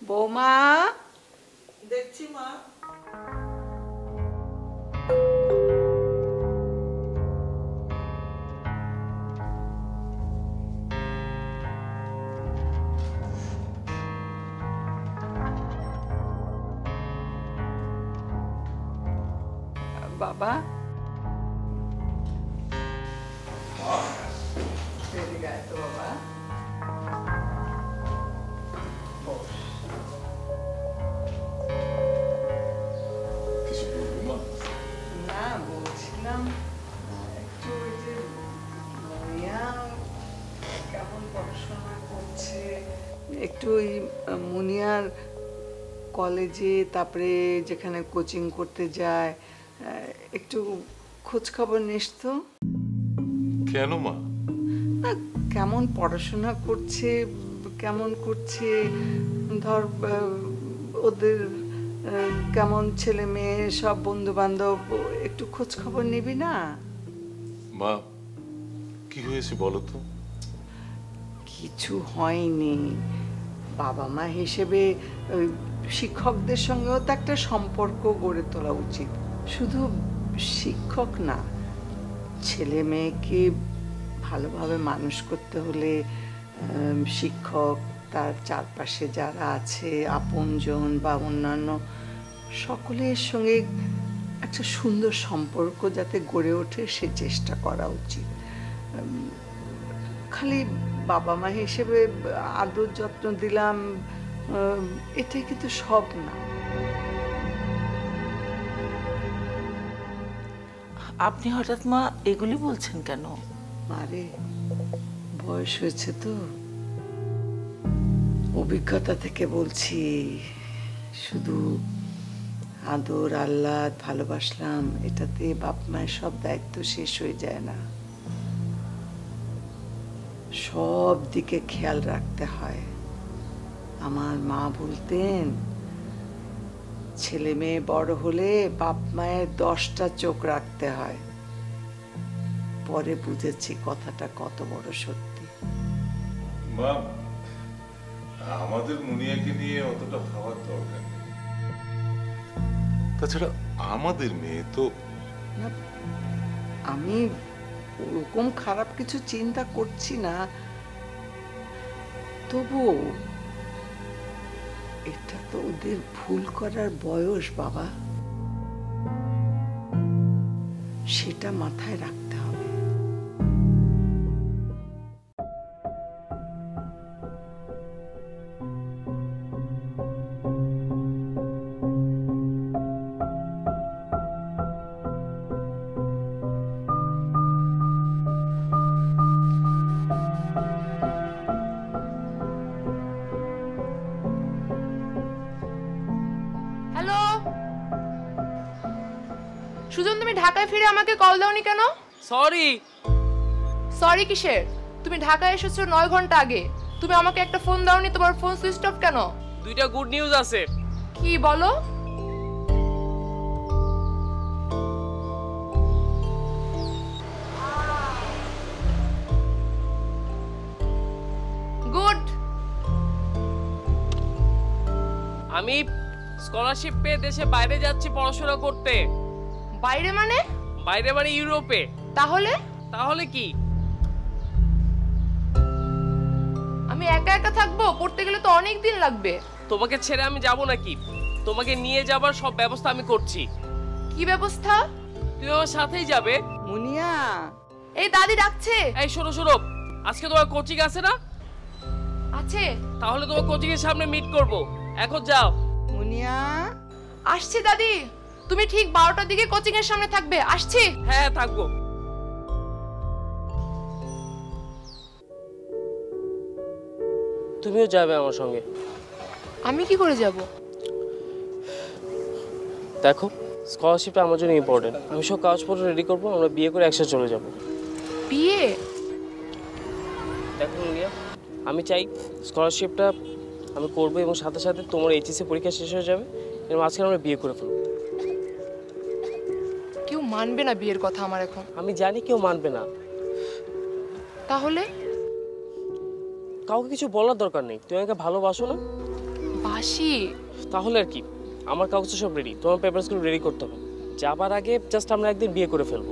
বৌমা, দেখছি মা। বাবা এদিকে আয় তো বাবা। না বলছিলাম একটু ওই যে মুনিয়া কেমন পড়াশোনা করছে, একটু ওই মুনিয়ার কলেজে তারপরে যেখানে কোচিং করতে যায় একটু খোঁজ খবর নিস তো। কেন মা? না কেমন পড়াশোনা করছে, কেমন করছে, ধর ওদের কেমন ছেলে মেয়ে সব বন্ধু বান্ধব একটু খোঁজ খবর নিবি না? মা কি হয়েছে বলো তো? কিছু হয়নি, বাবা মা হিসেবে শিক্ষকদের সঙ্গেও তো একটা সম্পর্ক গড়ে তোলা উচিত। শুধু শিক্ষক না, ছেলে মেয়েকে ভালোভাবে মানুষ করতে হলে শিক্ষক, তার চারপাশে যারা আছে আপনজন বা অন্যান্য সকলের সঙ্গে একটা সুন্দর সম্পর্ক যাতে গড়ে ওঠে সে চেষ্টা করা উচিত। খালি বাবা মা হিসেবে আদর যত্ন দিলাম এটাই কিন্তু সব না। আপনি হঠাৎ মা এগুলি বলছেন কেন? মারে বয়স হয়েছে তো, অভিজ্ঞতা থেকে বলছি। শুধু আদর আহ্লাদ ভালোবাসলাম এটাতে বাপ মায়ের সব দায়িত্ব শেষ হয়ে যায় না, সব দিকে খেয়াল রাখতে হয়। আমার মা বলতেন ছেলে মেয়ে বড় হলে বাপ মায়ের 10টা চোখ রাখতে হয়। পরে বুঝেছি কথাটা কত বড় সত্যি। মা আমাদের মুনিয়াকে নিয়ে অতটা ভাবার দরকার নেই। তাছাড়া আমাদের মেয়ে তো। না, আমি ওরকম খারাপ কিছু চিন্তা করছি না, তবুও এটা তো ওদের ভুল করার বয়স বাবা, সেটা মাথায় রাখতে হবে। হ্যালো সুজন, তুমি ঢাকায় ফিরে আমাকে কল দাওনি কেন? সরি। সরি কিসের? তুমি ঢাকায় এসেছো 9 ঘন্টা আগে, তুমি আমাকে একটা ফোন দাওনি, তোমার ফোন সুইচ অফ কেন? দুইটা গুড নিউজ আছে। কি বলো? গুড। আমি স্কলারশিপ পেয়ে দেশে বাইরে যাচ্ছি পড়াশোনা করতে। বাইরে মানে? বাইরে মানে ইউরোপে। তাহলে? তাহলে কি? আমি একা একা থাকবো? পড়তে গেলে তো অনেক দিন লাগবে। তোমাকে ছেড়ে আমি যাব নাকি? তোমাকে নিয়ে যাবার সব ব্যবস্থা আমি করছি। কি ব্যবস্থা? তুমি আমার সাথেই যাবে। মুনিয়া, এই দাদি ডাকছে। এই শোনো শোনো, আজকে তোমার কোচিং আছে না? আছে। তাহলে তোমার কোচিং এর সামনে মিট করব, এখন যাও। মুনিয়া আসছি দাদি, তুমি ঠিক 12টার দিকে কোচিং এর সামনে থাকবে। আসছি। হ্যাঁ থাকবো। তুমিও যাবে আমার সঙ্গে। আমি কি করে যাব? দেখো, স্কলারশিপটা আমার জন্য ইম্পর্টেন্ট। আমি সব কাগজপত্র রেডি করবো, আমরা বিয়ে করে একসাথে চলে যাব। বিয়ে? দেখো মুনিয়া, আমি চাই স্কলারশিপটা আমি করবো এবং সাথে সাথে তোমার এইচএসসি পরীক্ষা শেষ হয়ে যাবে, এর মাঝখানে আমরা বিয়ে করে ফেলবো। কেউ মানবে না বিয়ের কথা আমার এখন। আমি জানি কেউ মানবে না। তাহলে? কাউকে কিছু বলার দরকার নেই। তুমি আমাকে ভালোবাসো না? বাসি। তাহলে আর কি, আমার কাগজ সব রেডি, তোমার পেপারসগুলো রেডি করতে হবে। যাবার আগে জাস্ট আমরা একদিন বিয়ে করে ফেলবো।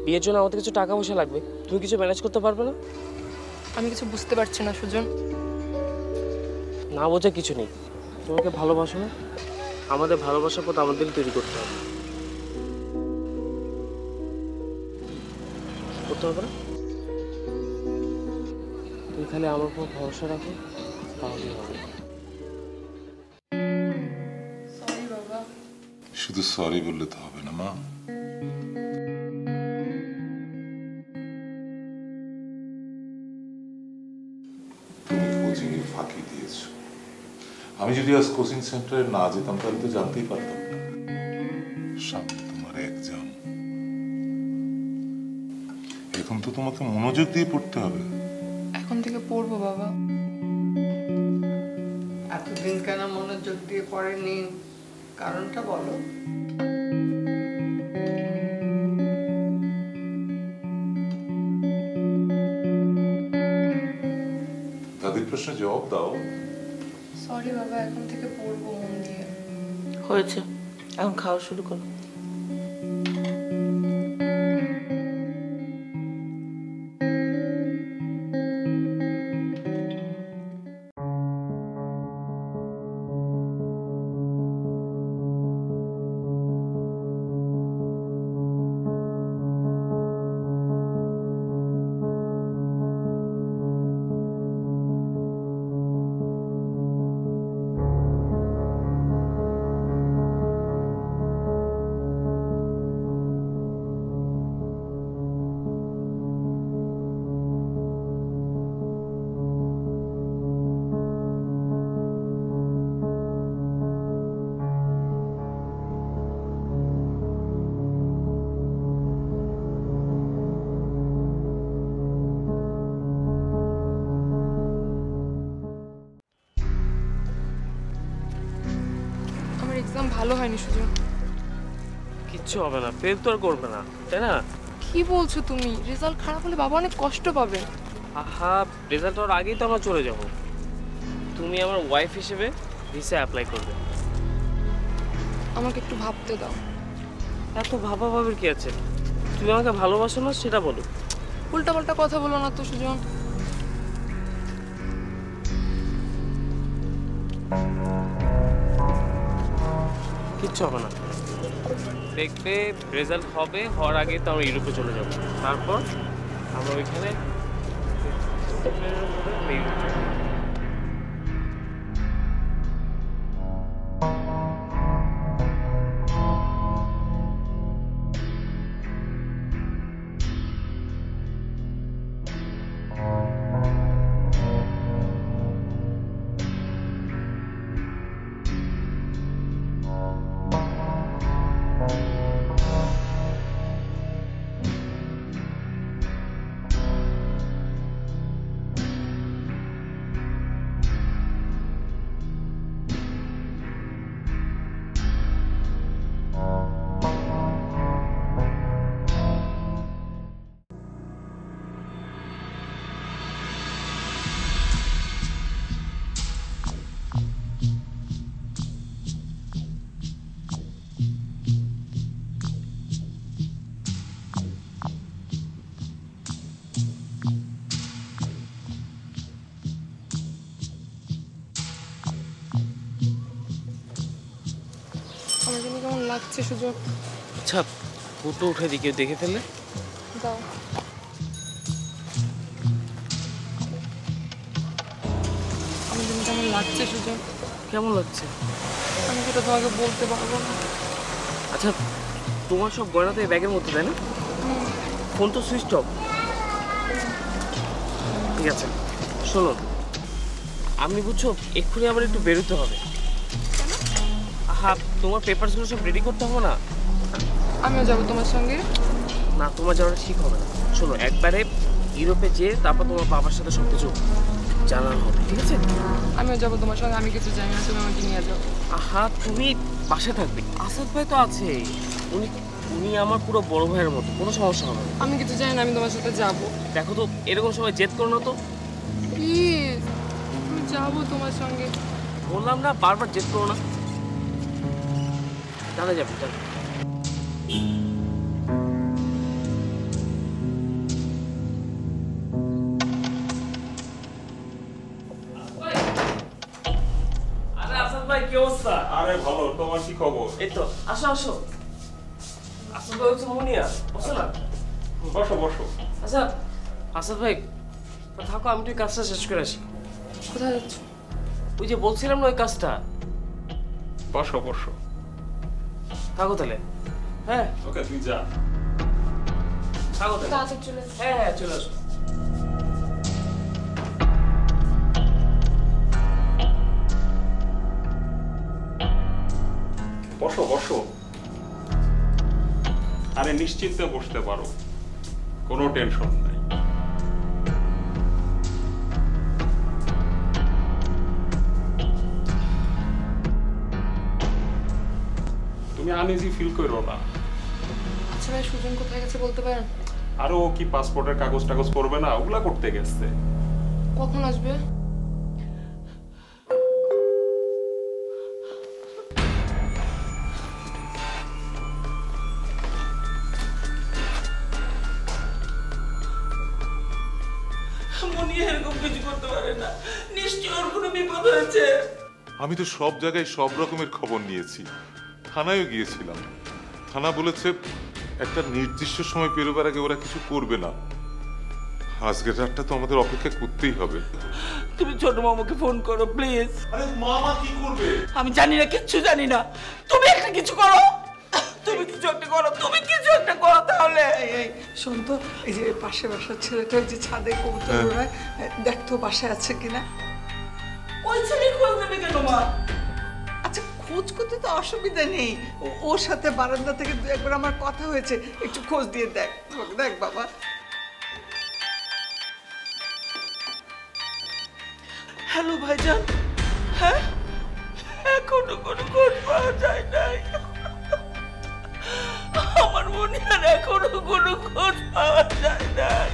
বিয়ের জন্য আমাদের কিছু টাকা পয়সা লাগবে, তুমি কিছু ম্যানেজ করতে পারবে না? আমি কিছু বুঝতে পারছি না সুজন। না বোঝা কিছু নেই, তোমাকে ভালোবাসো না? আমাদের ভালোবাসার পথ আমাদের তৈরি করতে হবে। করতে হবে না? তুমি খালি আমার উপর ভরসা রাখো, তাহলেই হবে। সরি বাবা। শুধু সরি বললে তো হবে না মা। তুমি কোচিং এ ফাঁকি দিয়েছো। আমি যদি আজ কোচিং সেন্টারে না যেতাম তাহলে তো জানতেই পারতাম না। সামনে তোমার এক্সাম, এখন তো তোমাকে মনোযোগ দিয়ে পড়তে হবে। এখন থেকে পড়বো বাবা। এতদিন কেন মনোযোগ দিয়ে পড়েনি, কারণটা বলো। দাদির প্রশ্নের জবাব দাও। সরি বাবা, এখন থেকে পড়বো মন দিয়ে। হয়েছে, এখন খাওয়া শুরু করো। আমার এক্সাম ভালো হয়নি সুজন। কিচ্ছু হবে না, ফেল তো আর করবে না, তাই না? কি বলছো তুমি? রেজাল্ট খারাপ হলে বাবা অনেক কষ্ট পাবে। আহা, রেজাল্ট হওয়ার আগেই তো আমরা চলে যাব। তুমি আমার ওয়াইফ হিসেবে ভিসা অ্যাপ্লাই করবে। আমাকে একটু ভাবতে দাও। এত ভাবা ভাবির কি আছে? তুমি আমাকে ভালোবাসো না সেটা বলো। উল্টাপাল্টা কথা বলো না তো সুজন। কিচ্ছু হবে না, দেখবে রেজাল্ট হবে, হওয়ার আগে তো আমরা ইউরোপে চলে যাব। তারপর আমরা ওইখানে আমার জন্য কেমন লাগছে সুজন। আচ্ছা, ফটো উঠে দিই, কেউ দেখে ফেললে? দাও। আমার জন্য কেমন লাগছে সুজন। কেমন লাগছে? আমি যেটা তোমাকে বলতে পারবো না। আচ্ছা, তোমার সব গয়না তো এই ব্যাগের মধ্যে, তাই না? ফোন তো সুইচ অফ। ঠিক আছে, শোনো, আমি বুঝছো এক্ষুনি আবার একটু বেরোতে হবে। হ্যাঁ, তোমার পেপারসগুলো সব রেডি করতে হবে না? আমিও যাবো তোমার সঙ্গে। না, তোমার যাওয়াটা ঠিক হবে না। শোনো, একবারে ইউরোপে যেয়ে তারপর তোমার বাবার সাথে সব কিছু জানানো হবে, ঠিক আছে? আমিও যাবো তোমার সঙ্গে। আমি কিছু জানি না, তুমি আমাকে নিয়ে যাও। আহা, তুমি বাসায় থাকবে। আসাদ ভাই তো আছে, উনি উনি আমার পুরো বড় ভাইয়ের মতো, কোনো সমস্যা হবে না। আমি কিছু জানি না, আমি তোমার সাথে যাবো। দেখো তো, এরকম সময় জেদ করো না তো। প্লিজ, আমি যাবো তোমার সঙ্গে। বললাম না বারবার জেদ করো না। জানা যাবে জানা। আরে আসাদ ভাই কি অবস্থা? আরে ভালো, তোমার কি খবর? এই তো আসো আসো। আসাদ ভাই হচ্ছে মুনিয়া, বসো না। বসো বসো। আচ্ছা আসাদ ভাই থাকো, আমি তুই কাজটা শেষ করে আসি। কোথায় যাচ্ছ? ওই যে বলছিলাম না ওই কাজটা। বসো বসো। থাকো তাহলে। হ্যাঁ ওকে, তুই যা। থাকো তাহলে। তাড়াতাড়ি চলে এসো। হ্যাঁ হ্যাঁ চলে আসো। বসো বসো। আরে নিশ্চিন্তে বসতে পারো, কোনো টেনশন নাই। তুমি আনইজি ফিল করো না। আচ্ছা ভাই, সুজন কোথায় গেছে বলতে পারেন? আরো কি পাসপোর্টের কাগজ টাগজ করবে না, ওগুলা করতে গেছে। কখন আসবে? মুনিয়া এরকম কিছু করতে পারে না, নিশ্চয়ই ওর কোনো বিপদ হয়েছে। আমি তো সব জায়গায় সব রকমের খবর নিয়েছি, থানায়ও গিয়েছিলাম। থানা বলেছে একটা নির্দিষ্ট সময় পেরোবার আগে ওরা কিছু করবে না। আজকের রাতটা তো আমাদের অপেক্ষা করতেই হবে। তুমি ছোট মামাকে ফোন করো প্লিজ। আরে মামা কি করবে? আমি জানি না, কিচ্ছু জানি না। তুমি একটা কিছু করো, তুমি কিছু একটা করো, তুমি কিছু একটা করো তাহলে। এই শোন তো, এই যে পাশে বাসার ছেলেটা ওই যে ছাদে কবুতর ওড়ায়, দেখ তো বাসায় আছে কিনা। ওই ছেলে খোঁজ নেবে কেন মা? আচ্ছা খোঁজ করতে তো অসুবিধা নেই, ওর সাথে বারান্দা থেকে দু একবার আমার কথা হয়েছে, একটু খোঁজ দিয়ে দেখ। দেখ বাবা। হ্যালো ভাইজান। হ্যাঁ, এখনো কোনো খোঁজ পাওয়া যায় নাই। আমার মনে আর এখনো কোনো খোঁজ পাওয়া যায় নাই।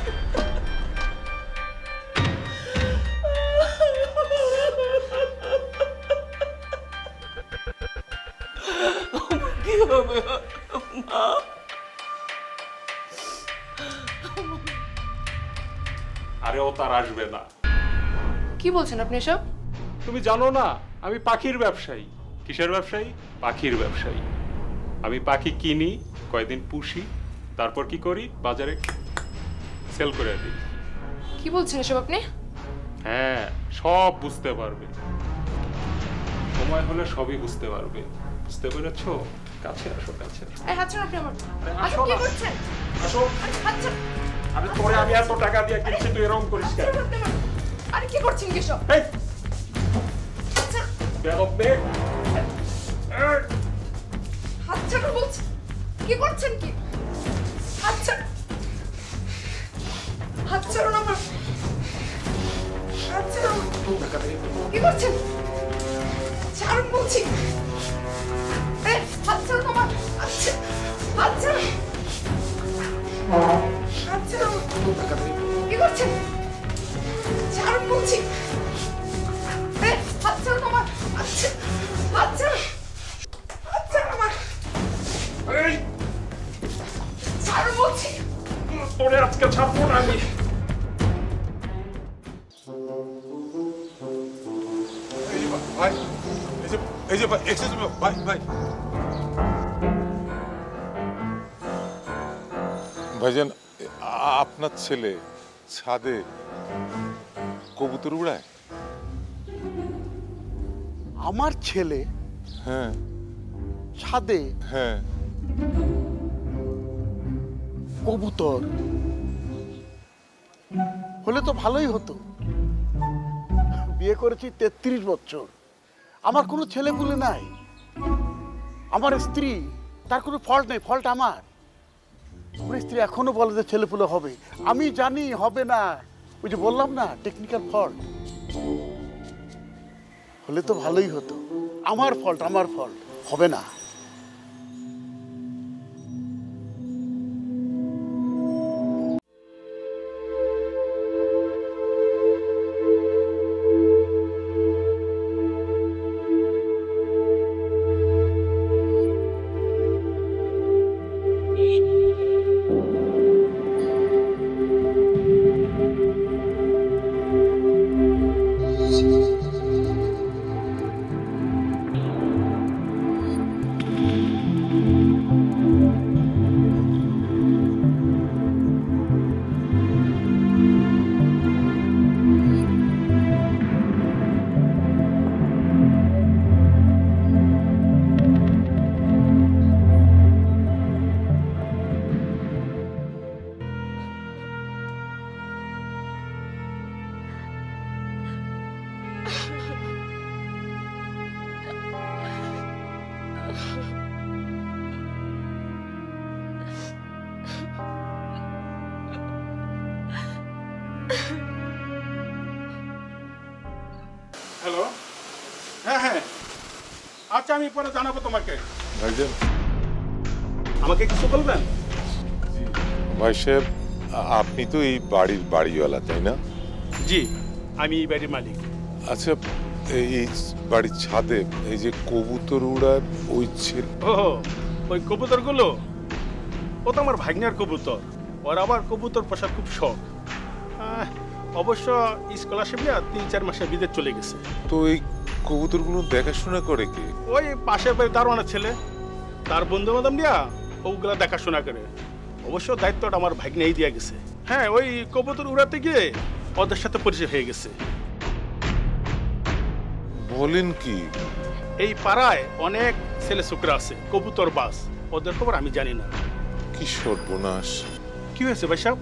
কি হবে মা? আরে ও তার আসবে না। কি বলছেন আপনি এসব? তুমি জানো না আমি পাখির ব্যবসায়ী। কিসের ব্যবসায়ী? পাখির ব্যবসায়ী। আমি পাখি কিনি, কয়েকদিন পুষি, তারপর কি করি, বাজারে সেল করে দিই। কি বলছেন এসব আপনি? হ্যাঁ, সব বুঝতে পারবে, সময় হলে সবই বুঝতে পারবে। বুঝতে পেরেছো? কাছে আসো, কাছে আসো। এই হাত ছাড়ুন আপনি আমার। আরে আসো, আসো কি না। করছেন? আসো। আরে হাত ছাড়ুন। আরে তোরে আমি এত টাকা দিয়ে কিনছি, তুই এরকম করিস কেন? ছাড়ুন আপনি আমার। আরে কি করছেন কি সব? এই আচ্ছা, বেরোব দে। হাত ছাড়ুন বলছি। কি করছেন কি? হাত ছাড়ুন। হাত ছাড়ুন আমার। হাত ছাড়ুন। কি করছেন? ছাড়ুন বলছি। এই, হাত ছাড়ুন আমার। আচ্ছা, হাত ছাড়ুন। হাত ছাড়ুন। কি করছেন? ছাড়ুন বলছি। এই, হাত ছাড়ুন আমার। আচ্ছা, হাত ছাড়ুন। হাত ছাড়ুন আমার। এই ছাড়ুন বলছি। তোরে আজকে ছাড়বো না আমি। ভাই এই যে ভাই, এসেছে ভাই। ভাই ভাইজান, আপনার ছেলে ছাদে কবুতর উড়ায়? আমার ছেলে হ্যাঁ ছাদে হ্যাঁ। কবুতর হলে তো ভালোই হতো। বিয়ে করেছি 33 বছর, আমার কোনো ছেলে পুলে নাই। আমার স্ত্রী, তার কোনো ফল্ট নেই, ফল্ট আমার। আমার স্ত্রী এখনো বলে যে ছেলে পুলে হবে, আমি জানি হবে না। ওই যে বললাম না, টেকনিক্যাল ফল্ট। হলে তো ভালোই হতো। আমার ফল্ট হবে না। আচ্ছা আমি পরে জানাবো তোমাকে। ভাইজান, আমাকে কিছু বলবেন? ভাই সাহেব, আপনি তো এই বাড়ির বাড়িওয়ালা, তাই না? জি, আমি এই বাড়ির মালিক। আচ্ছা, এই বাড়ির ছাদে এই যে কবুতর উড়ার ওই ও, ওই কবুতরগুলো ও তো আমার ভাগ্নের কবুতর। ওর আবার কবুতর পোষার খুব শখ। অবশ্য স্কলারশিপ নিয়ে 3-4 মাসে বিদেশ চলে গেছে। তো এই কবুতরগুলো দেখাশোনা করে কে? ওই পাশের বাড়ির দারোয়ানের ছেলে, তার বন্ধু বান্ধব নিয়ে ওগুলা দেখাশোনা করে। অবশ্য দায়িত্বটা আমার ভাগ্নেই দিয়ে গেছে। হ্যাঁ, ওই কবুতর উড়াতে গিয়ে ওদের সাথে পরিচয় হয়ে গেছে। বলেন কি? এই পাড়ায় অনেক ছেলে ছোকরা আছে কবুতর বাস, ওদের খবর আমি জানি না। কি সর্বনাশ! কি হয়েছে ভাই সাহেব?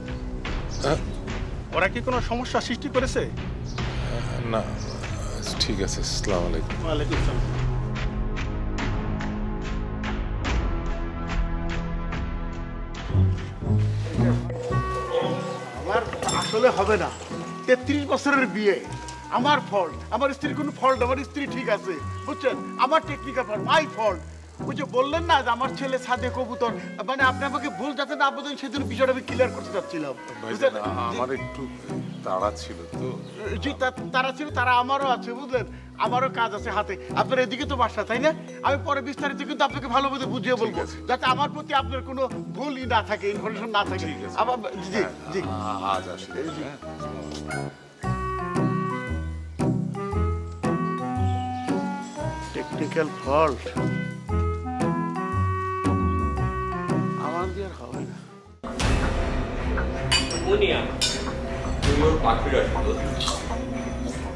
ওরা কি কোনো সমস্যা সৃষ্টি করেছে? না, ঠিক আছে। আসসালামু আলাইকুম। ওয়ালাইকুম আসসালাম। আমার আসলে হবে না। 33 বছরের বিয়ে, আমার ফল্ট। আমার স্ত্রীর কোনো ফল্ট, আমার স্ত্রী ঠিক আছে, বুঝছেন? আমার টেকনিক্যাল ফল্ট, মাই ফল্ট। ওই যে বললেন না যে আমার ছেলে ছাদে কবুতর, মানে আপনি আমাকে ভুল যাতে না বলেন সেজন্য বিষয়টা আমি ক্লিয়ার করতে চাচ্ছিলাম। আমার একটু তাড়া ছিল তো। জি, তারা ছিল, তারা আমারও আছে, বুঝলেন? আমারও কাজ আছে হাতে। আপনার এদিকে তো বাসা, তাই না? আমি পরে বিস্তারিত কিন্তু আপনাকে ভালোভাবে বুঝিয়ে বলবো, যাতে আমার প্রতি আপনার কোনো ভুলই না থাকে, ইনফরমেশন না থাকে। আবার জি জি, আজ আসি। টেকনিক্যাল ফল্ট আমার দিয়ে আর হবে না। মুনিয়া, তুই ওর পাখির আসতো।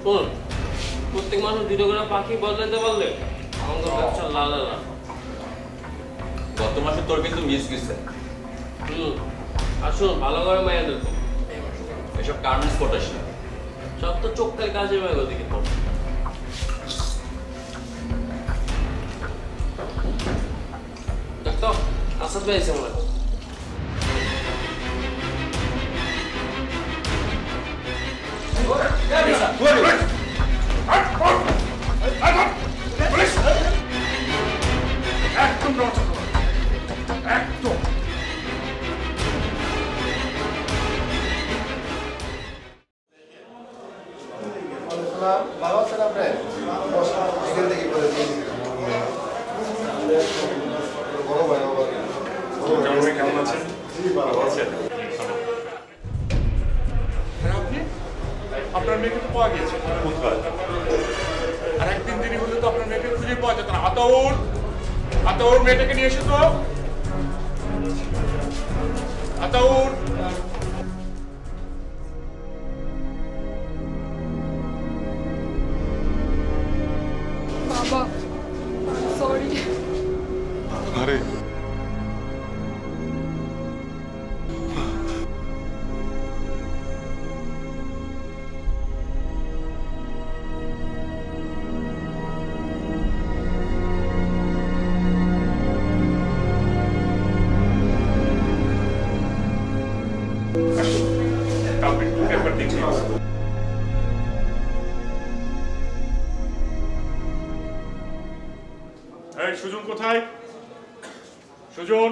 শোন, প্রত্যেক মানুষ 2টা করে পাখি বদলাতে পারলে আমাদের ব্যবসা লাল। গত মাসে তোর কিন্তু মিস গেছে। আর শোন, ভালো করে মায়া দেখো, এসব গার্মেন্টস পটাস না, সব তো চোখের কাজের মায়া ওদিকে। দেখতো আসাদ ভাই এসে মনে হয়। একদম একদম ভালো আছেন আপনি? এখান থেকে করে দিয়ে বড় ভাই কেমন আছেন? ভালো আছেন। আপনার মেয়েকে তো পাওয়া গেছে কোথায়? আর একদিন দেরি হলে তো আপনার মেয়েকে খুঁজে পাওয়া যেত না। আতাউর মেয়েটাকে নিয়ে এসে তো। আতাউর, বাবা সরি। আরে সুজন কোথায়? সুজন।